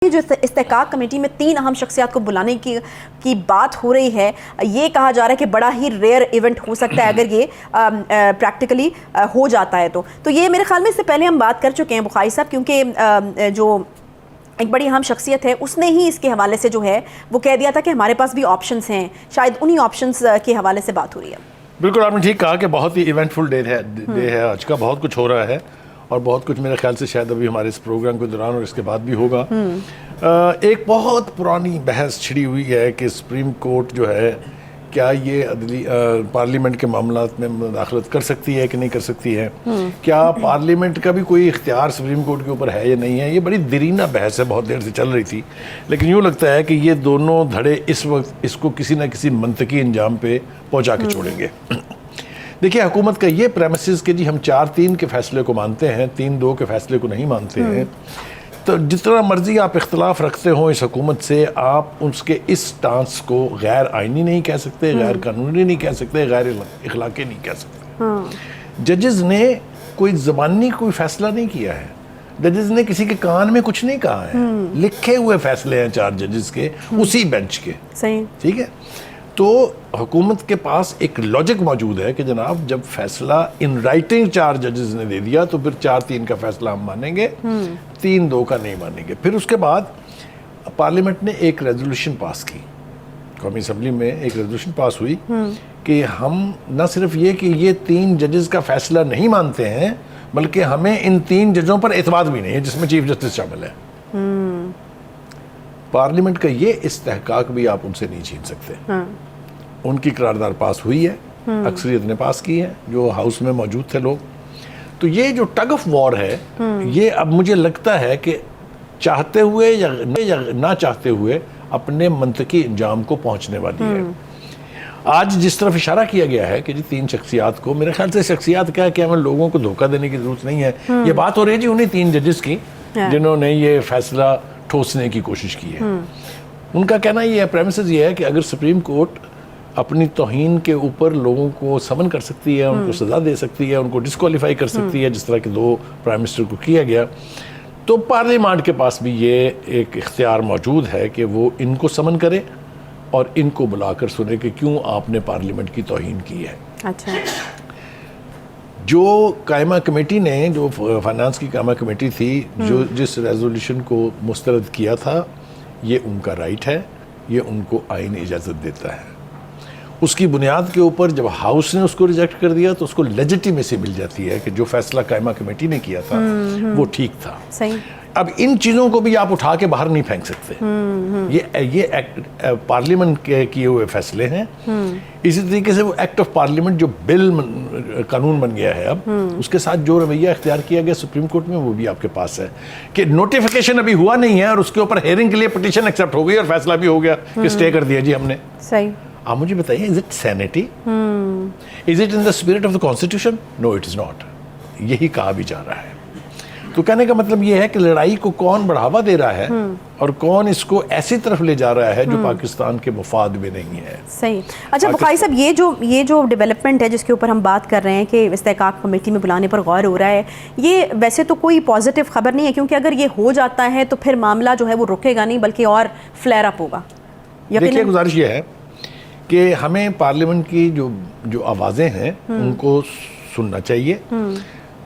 جو استحقاق کمیٹی میں 3 اہم شخصیات کو بلانے کی بات ہو رہی ہے، یہ کہا جا رہا ہے کہ بڑا ہی ریئر ایونٹ ہو سکتا ہے اگر یہ پریکٹیکلی ہو جاتا ہے تو یہ میرے خیال میں اس سے پہلے ہم بات کر چکے ہیں بخاری صاحب، کیونکہ جو ایک بڑی اہم شخصیت ہے اس نے ہی اس کے حوالے سے جو ہے وہ کہہ دیا تھا کہ ہمارے پاس بھی آپشنز ہیں، شاید انہی آپشنز کے حوالے سے بات ہو رہی ہے۔ بالکل آپ نے ٹھیک کہا کہ بہت ہی ایونٹ فل ڈے ہے آج کا، بہت کچھ ہو رہا ہے اور بہت کچھ میرے خیال سے شاید ابھی ہمارے اس پروگرام کے دوران اور اس کے بعد بھی ہوگا۔ ایک بہت پرانی بحث چھڑی ہوئی ہے کہ سپریم کورٹ جو ہے کیا یہ پارلیمنٹ کے معاملات میں مداخلت کر سکتی ہے کہ نہیں کر سکتی ہے، کیا پارلیمنٹ کا بھی کوئی اختیار سپریم کورٹ کے اوپر ہے یا نہیں ہے۔ یہ بڑی دیرینہ بحث ہے، بہت دیر سے چل رہی تھی، لیکن یوں لگتا ہے کہ یہ دونوں دھڑے اس وقت اس کو کسی نہ کسی منطقی انجام پہ پہنچا کے چھوڑیں گے۔ دیکھیے حکومت کا یہ پریمیسز کہ جی ہم 4-3 کے فیصلے کو مانتے ہیں، 3-2 کے فیصلے کو نہیں مانتے ہیں، تو جتنا مرضی آپ اختلاف رکھتے ہوں اس حکومت سے، آپ اس کے اس سٹانس کو غیر آئینی نہیں کہہ سکتے، غیر قانونی نہیں کہہ سکتے، غیر اخلاقی نہیں کہہ سکتے۔ ججز نے کوئی زبانی کوئی فیصلہ نہیں کیا ہے، ججز نے کسی کے کان میں کچھ نہیں کہا ہے، لکھے ہوئے فیصلے ہیں 4 ججز کے اسی بینچ کے، ٹھیک ہے۔ تو حکومت کے پاس ایک لاجک موجود ہے کہ جناب جب فیصلہ ان رائٹنگ 4 ججز نے دے دیا تو پھر 4-3 کا فیصلہ ہم مانیں گے، 3-2 کا نہیں مانیں گے۔ پھر اس کے بعد پارلیمنٹ نے ایک ریزولوشن پاس کی، قومی اسمبلی میں ایک ریزولوشن پاس ہوئی کہ ہم نہ صرف یہ کہ یہ 3 ججز کا فیصلہ نہیں مانتے ہیں بلکہ ہمیں ان 3 ججوں پر اعتماد بھی نہیں ہے، جس میں چیف جسٹس شامل ہے۔ پارلیمنٹ کا یہ استحقاق بھی آپ ان سے نہیں چھین سکتے۔ ان کی قرارداد پاس ہوئی ہے، اکثریت نے پاس کی ہے جو ہاؤس میں موجود تھے لوگ۔ تو یہ جو ٹگ آف وار ہے یہ اب مجھے لگتا ہے کہ چاہتے ہوئے یا نہ چاہتے ہوئے اپنے منطقی انجام کو پہنچنے والی ہے۔ آج جس طرف اشارہ کیا گیا ہے کہ جی 3 شخصیات کو، میرے خیال سے شخصیات کیا ہے کہ ہمیں لوگوں کو دھوکہ دینے کی ضرورت نہیں ہے۔ یہ بات ہو رہی ہے جی انہیں 3 ججز کی جنہوں نے یہ فیصلہ ٹھوسنے کی کوشش کی ہے۔ ان کا کہنا یہ ہے، پریمیسز یہ ہے کہ اگر سپریم کورٹ اپنی توہین کے اوپر لوگوں کو سمن کر سکتی ہے، ان کو سزا دے سکتی ہے، ان کو ڈسکوالیفائی کر سکتی ہے، جس طرح کہ 2 پرائم منسٹر کو کیا گیا، تو پارلیمنٹ کے پاس بھی یہ ایک اختیار موجود ہے کہ وہ ان کو سمن کرے اور ان کو بلا کر سنے کہ کیوں آپ نے پارلیمنٹ کی توہین کی ہے۔ اچھا، جو قائمہ کمیٹی نے، جو فائنانس کی قائمہ کمیٹی تھی، جو جس ریزولوشن کو مسترد کیا تھا، یہ ان کا رائٹ ہے، یہ ان کو آئین اجازت دیتا ہے۔ اس کی بنیاد کے اوپر جب ہاؤس نے اس کو ریجیکٹ کر دیا تو اس کو لیجیٹیمیسی مل جاتی ہے کہ جو فیصلہ قائمہ کمیٹی نے کیا تھا وہ ٹھیک تھا۔ صحیح۔ اب ان چیزوں کو بھی آپ اٹھا کے باہر نہیں پھینک سکتے، یہ پارلیمنٹ کے کیے ہوئے فیصلے ہیں۔ اسی طریقے سے وہ ایکٹ آف پارلیمنٹ جو بل قانون بن گیا ہے اب، اس کے ساتھ جو رویہ اختیار کیا گیا سپریم کورٹ میں وہ بھی آپ کے پاس ہے کہ نوٹیفیکیشن ابھی ہوا نہیں ہے اور اس کے اوپر ہیئرنگ کے لیے پٹیشن ایکسیپٹ ہو گئی اور فیصلہ بھی ہو گیا کہ اسٹے کر دیا جی ہم نے۔ صحیح۔ آپ مجھے بتائیے، is it sanity? Is it in the spirit of the constitution? No, it is not. یہی کہا بھی جا رہا ہے۔ تو کہنے کا مطلب یہ ہے کہ لڑائی کو کون بڑھاوا دے رہا ہے اور کون اس کو ایسی طرف لے جا رہا ہے جو پاکستان کے مفاد میں نہیں ہے۔ صحیح۔ اچھا بخاری صاحب، یہ جو ڈیولپمنٹ ہے جس کے اوپر ہم بات کر رہے ہیں کہ استحقاق کمیٹی میں بلانے پر غور ہو رہا ہے، یہ ویسے تو کوئی پازیٹیو خبر نہیں ہے، کیونکہ اگر یہ ہو جاتا ہے تو پھر معاملہ جو ہے وہ رکے گا نہیں بلکہ اور فلیئر اپ ہوگا۔ دیکھیے گزارش یہ ہے کہ ہمیں پارلیمنٹ کی جو آوازیں ہیں ان کو سننا چاہیے۔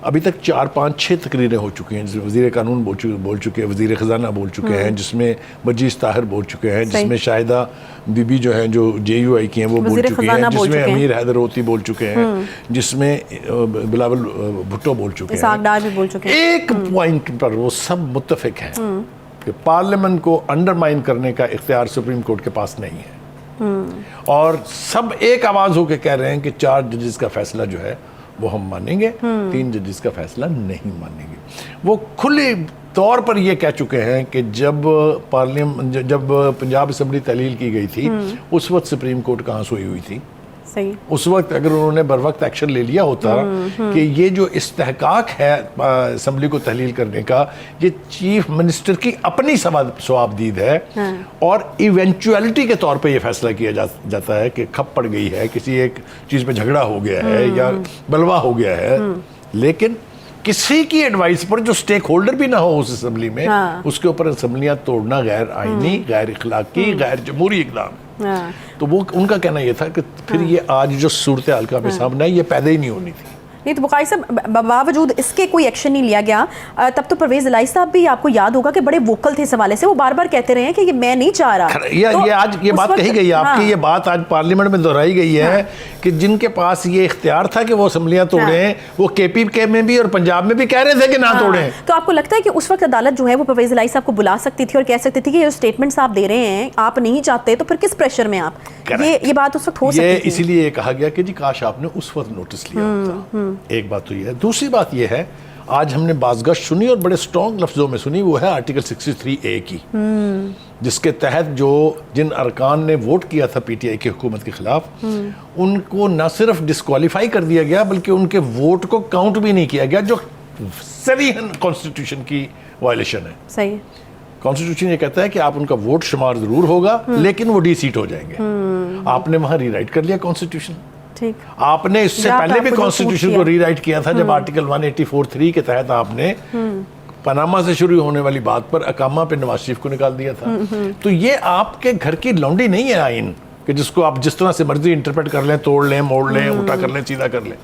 ابھی تک 4-5-6 تقریریں ہو چکی ہیں، وزیر قانون بول چکے ہیں، وزیر خزانہ بول چکے ہیں، جس میں بجیس طاہر بول چکے ہیں، جس میں شاہدہ بی بی جو ہیں جو JUI کی ہیں وہ بول چکے ہیں، جس میں امیر حیدر ہوتی بول چکے ہیں، جس میں بلاول بھٹو بول چکے ہیں۔ ایک پوائنٹ پر وہ سب متفق ہیں کہ پارلیمنٹ کو انڈرمائن کرنے کا اختیار سپریم کورٹ کے پاس نہیں ہے، اور سب ایک آواز ہو کے کہہ رہے ہیں کہ 4 ججز کا فیصلہ جو ہے وہ ہم مانیں گے، 3 ججز کا فیصلہ نہیں مانیں گے۔ وہ کھلے طور پر یہ کہہ چکے ہیں کہ جب پنجاب اسمبلی تحلیل کی گئی تھی اس وقت سپریم کورٹ کہاں سوئی ہوئی تھی۔ اس وقت اگر انہوں نے بر وقت ایکشن لے لیا ہوتا کہ یہ جو استحقاق ہے اسمبلی کو تحلیل کرنے کا، یہ چیف منسٹر کی اپنی صوابدید ہے اور ایونچویلٹی کے طور پہ یہ فیصلہ کیا جاتا ہے کہ کھپ پڑ گئی ہے، کسی ایک چیز پہ جھگڑا ہو گیا ہے یا بلوا ہو گیا ہے، لیکن کسی کی ایڈوائس پر جو سٹیک ہولڈر بھی نہ ہو اس اسمبلی میں اس کے اوپر اسمبلیاں توڑنا غیر آئینی، غیر اخلاقی، غیر جمہوری اقدام. تو وہ ان کا کہنا یہ تھا کہ پھر یہ آج جو صورتحال کا ہمیں سامنے ہے یہ پیدا ہی نہیں ہونی تھی. نہیں تو بخاری صاحب باوجود اس کے کوئی ایکشن نہیں لیا گیا. تب تو پرویز الہی صاحب بھی آپ کو یاد ہوگا کہ بڑے ووکل تھے اس حوالے سے، وہ بار بار کہتے رہے ہیں کہ یہ میں نہیں چاہ رہا. یہ آج یہ بات کہی گئی ہے آپ کی، یہ بات آج پارلیمنٹ میں دہرائی گئی ہے کہ جن کے پاس یہ اختیار تھا کہ وہ اسمبلیاں توڑیں، وہ کے پی کے میں بھی اور پنجاب میں بھی کہہ رہے تھے کہ نہ توڑیں. تو آپ کو لگتا ہے کہ اس وقت عدالت جو ہے وہ پرویز الہی صاحب کو بلا سکتی تھی اور کہہ سکتی تھی کہ یہ اسٹیٹمنٹس آپ دے رہے ہیں آپ نہیں چاہتے، تو پھر کس پریشر میں آپ یہ بات اس وقت ہو سکتی تھی؟ اسی لیے یہ کہا گیا کہ جی کاش آپ نے اس وقت نوٹس لیا ہوتا. ایک بات تو یہ ہے. دوسری بات یہ ہے آج ہم نے بازگشت سنی اور بڑے سٹرونگ لفظوں میں سنی، وہ ہے آرٹیکل 63A کی، جس کے تحت جن ارکان نے ووٹ کیا تھا پی ٹی آئی کی حکومت کے خلاف ان کو نہ صرف ڈسکوالیفائی کر دیا گیا بلکہ ان کے ووٹ کو کاؤنٹ بھی نہیں کیا گیا، جو صریحاً کانسٹیٹیوشن کی وائلیشن ہے. صحیح. کانسٹیٹیوشن یہ کہتا ہے کہ آپ ان کا ووٹ شمار ضرور ہوگا لیکن وہ ڈی سیٹ ہو جائیں گے. آپ نے وہاں ری رائٹ کر لیا کانسٹیٹیوشن. آپ نے اس سے پہلے بھی کانسٹیٹیوشن کو ری رائٹ کیا تھا جب آرٹیکل 184(3) کے تحت آپ نے پاناما سے شروع ہونے والی بات پر اقامہ پہ نواز شریف کو نکال دیا تھا. تو یہ آپ کے گھر کی لونڈی نہیں ہے آئین کہ جس کو آپ جس طرح سے مرضی انٹرپریٹ کر لیں، توڑ لیں، موڑ لیں، الٹا کر لیں، سیدھا کر لیں.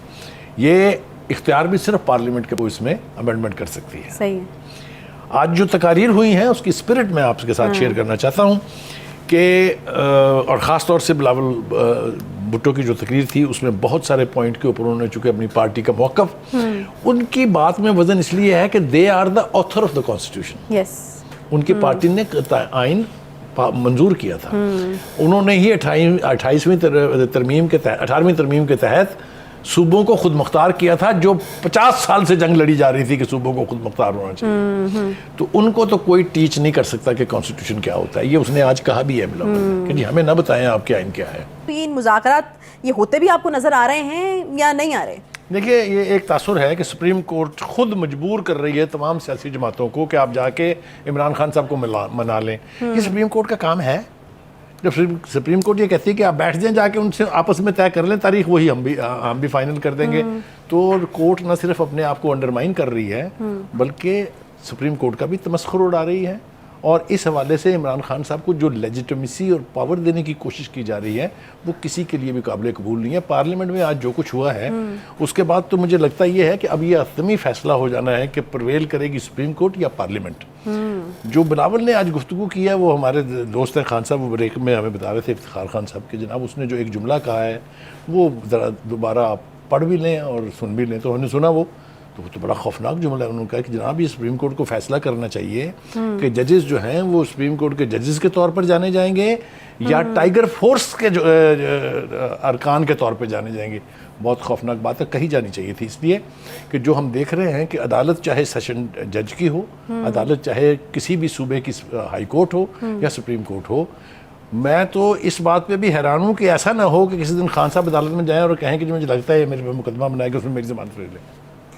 یہ اختیار بھی صرف پارلیمنٹ کے اس میں امینڈمنٹ کر سکتی ہے. صحیح. آج جو تقاریر ہوئی ہیں اس کی اسپرٹ میں آپ کے ساتھ شیئر کرنا چاہتا ہوں کہ اور خاص طور سے بلاول بھٹو کی جو تقریر تھی اس میں بہت سارے پوائنٹ کے اوپر انہوں نے چونکہ اپنی پارٹی کا موقف، ان کی بات میں وزن اس لیے ہے کہ they are the author of the constitution. ان کی پارٹی نے آئین منظور کیا تھا. انہوں نے ہی 18ویں ترمیم کے تحت صوبوں کو خود مختار کیا تھا، جو 50 سال سے جنگ لڑی جا رہی تھی کہ صوبوں کو خود مختار ہونا چاہیے. تو ان کو تو کوئی ٹیچ نہیں کر سکتا کہ کانسٹیٹیوشن کیا ہوتا ہے. یہ اس نے آج کہا بھی ہے بلاول کہ جی ہمیں نہ بتائیں آپ کے آئین کیا ہے. یہ مذاکرات یہ ہوتے بھی آپ کو نظر آ رہے ہیں یا نہیں آ رہے؟ دیکھیے یہ ایک تاثر ہے کہ سپریم کورٹ خود مجبور کر رہی ہے تمام سیاسی جماعتوں کو کہ آپ جا کے عمران خان صاحب کو منا لیں. یہ سپریم کورٹ کا کام ہے. جب سپریم کورٹ یہ کہتی ہے کہ آپ بیٹھ جائیں جا کے ان سے آپس میں طے کر لیں تاریخ، وہی ہم بھی فائنل کر دیں گے. تو کورٹ نہ صرف اپنے آپ کو انڈرمائن کر رہی ہے بلکہ سپریم کورٹ کا بھی تمسخر اڑا رہی ہے. اور اس حوالے سے عمران خان صاحب کو جو لیجیٹمیسی اور پاور دینے کی کوشش کی جا رہی ہے وہ کسی کے لیے بھی قابل قبول نہیں ہے. پارلیمنٹ میں آج جو کچھ ہوا ہے اس کے بعد تو مجھے لگتا یہ ہے کہ اب یہ حتمی فیصلہ ہو جانا ہے کہ پرویل کرے گی سپریم کورٹ یا پارلیمنٹ. جو بلاول نے آج گفتگو کی ہے وہ ہمارے دوست ہیں خان صاحب، وہ بریک میں ہمیں بتا رہے تھے افتخار خان صاحب کہ جناب اس نے جو ایک جملہ کہا ہے وہ ذرا دوبارہ آپ پڑھ بھی لیں اور سن بھی لیں. تو ہم نے سنا وہ تو بڑا خوفناک جملہ ہے. انہوں نے کہا کہ جناب یہ سپریم کورٹ کو فیصلہ کرنا چاہیے کہ ججز جو ہیں وہ سپریم کورٹ کے ججز کے طور پر جانے جائیں گے یا ٹائیگر فورس کے جو ارکان کے طور پہ جانے جائیں گے. بہت خوفناک بات ہے، کہی جانی چاہیے تھی. اس لیے کہ جو ہم دیکھ رہے ہیں کہ عدالت چاہے سیشن جج کی ہو، عدالت چاہے کسی بھی صوبے کی ہائی کورٹ ہو یا سپریم کورٹ ہو، میں تو اس بات پہ بھی حیران ہوں کہ ایسا نہ ہو کہ کسی دن خان صاحب عدالت میں جائیں اور کہیں کہ جو مجھے لگتا ہے میرے پہ مقدمہ بنائے گا اس میں میری ضمانت لے لیں.